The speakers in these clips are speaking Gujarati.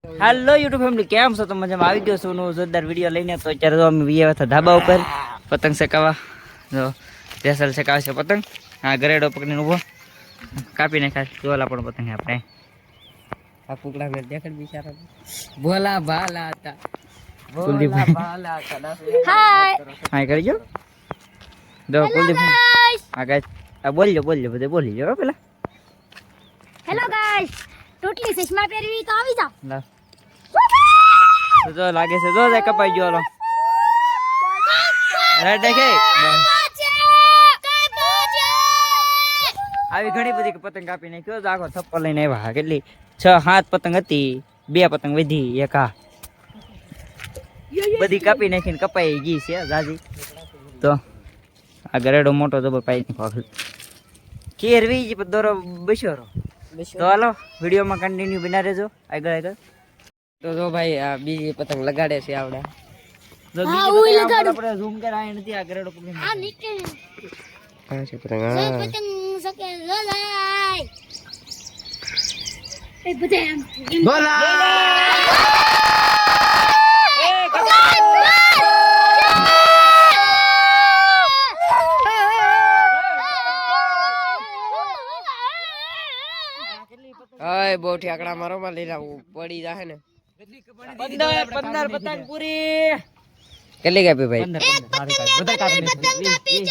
હેલો યુટ્યુબ ફેમિલી, કેમ છો? તો મજામાં આવી ગયો છું જોરદાર વિડીયો લઈને. તો અત્યારે તો અમે વિયા હતા ધાબા ઉપર પતંગ ચકાવવા. જો રેસલ ચકાવે છે પતંગ. હા, ગરેડો પકડીને ઊભો કાપી નાખ્યા. જોલા પણ પતંગ આપણે આ કુકડા મેં દેખાડ બિચારા ભોલા ભાલા હતા. ભોલા ભાલા હતા. હાય કરજો. દો કુલદીપ. હા ગાઈસ, આ બોલજો બધે બોલી જો પેલા. હેલો ગાઈસ, ટોટલી ચશ્મા પહેરવી તો આવી જાવ. લા તો જો લાગે છે, જો જાય કપાઈ ગયો. હાલો રેડ દેખે આવી ઘણી બધી પતંગ કાપી નાખ્યો. આખો થપ્પો લઈને આવ્યા. કેટલી 6-7 પતંગ હતી, 2 પતંગ વધી, એક આ બધી કાપી નાખીને કપાઈ ગઈ છે દાદી. તો આ ગરેડો મોટો જબર પાઈ નાખો. કેરવી જ દોરો બસ્યો. તો હાલો વિડીયોમાં કન્ટિન્યુ બના રહેજો આગળ. તો જો ભાઈ આ બીજી પતંગ લગાડે છે આવડે. જો બીજી પતંગ આપણે ઝૂમ કરાય નથી. આ ગરેડો પકડી આ નીકળે આ છે પતંગ. પતંગ સકે રોલાય એ બધે આમ બોલા ઓય બહુ ઠેકડા મારો માં લઈ લાવું પડી જાહે ને. 15 પતંગ પૂરી. કેટલી કાપી ભાઈ? 15 બધા કાપી નાખી.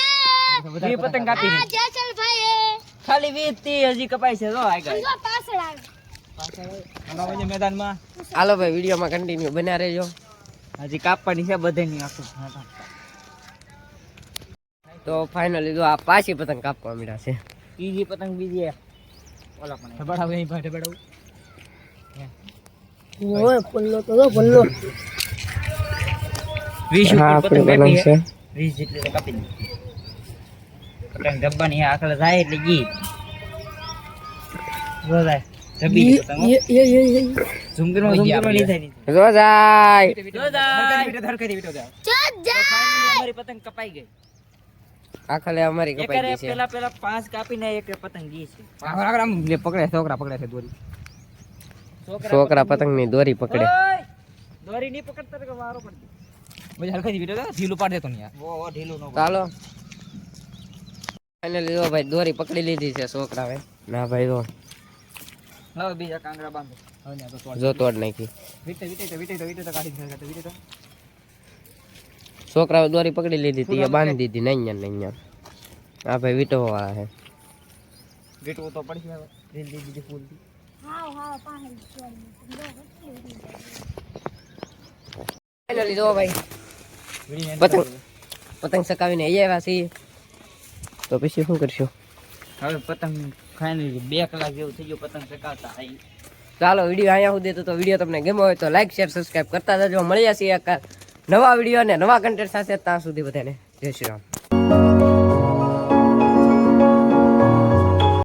20 પતંગ કાપી નાખી. ચાલ ભાઈ ખાલી 20 થી હજી કપાય છે. જો આગળ પાછળ આવે મેદાનમાં. હાલો ભાઈ વિડીયોમાં કન્ટિન્યુ બન્યા રહેજો. હજી કાપવાની છે બધાની આખું. તો ફાઇનલી જો આ પાછી પતંગ કાપવા મળ્યા છે. બીજી પતંગ બીજી ઓલા પણ બડાવ અહીં ભાડે બડાવ. ઓય પલ્લો તો પલ્લો 20 ઉપર પતંગ કાપી છે. 20 જેટલી તો કાપી દીધી. પતંગ ડબ્બાની આખલે જાય એટલે ગઈ. જો જાય ડબ્બી પતંગ. ઝૂમ કરો નહીં થાય. જો જાય ધર કરી વિડિયો જાય. અમારી પતંગ કપાઈ ગઈ. આખલે અમારી કપાઈ ગઈ છે. પેલા 5 કાપીને એક પતંગ ગઈ છે. આમ પકડે છોકરા પકડે છે દોરી. છોકરા પતંગ ની દોરી પકડે. દોરી ની પકડતા કે વારો પડી. બધી હલકાઈ વિડિયો ઢીલું પાડ દેતો ને યાર. ઓ ઢીલું નો. ચાલો ફાઇનલી જો ભાઈ દોરી પકડી લીધી છે છોકરાએ. ના ભાઈ જો લાવ બીજા કાંગરા બાંધો. હવે ને તો જો તોડ નાખી. વિટે તો કાઢી તો છોકરાએ દોરી પકડી લીધી હતી, એ બાંધી દીધી. નહીં આ ભાઈ વીટો વાળા છે. વીટવું તો પડશે હવે. રીલ દીધી ફૂલ થી. હા પાણી ફાઇનલી જો ભાઈ પતંગ સકાવીને આવ્યા છીએ. તો પછી શું કરશું હવે? પતંગ ફાઇનલી 2 કલાક જેવું થઈ ગયું પતંગ સકાવતા. ચાલો વિડીયો અહીંયા સુધી. તો વિડીયો તમને ગમ્યો હોય તો લાઈક શેર સબસ્ક્રાઈબ કરતા જજો. મળ્યા છીએ નવા વિડીયો અને નવા કન્ટેન્ટ સાથે. ત્યાં સુધી બધાને જય શ્રી રામ.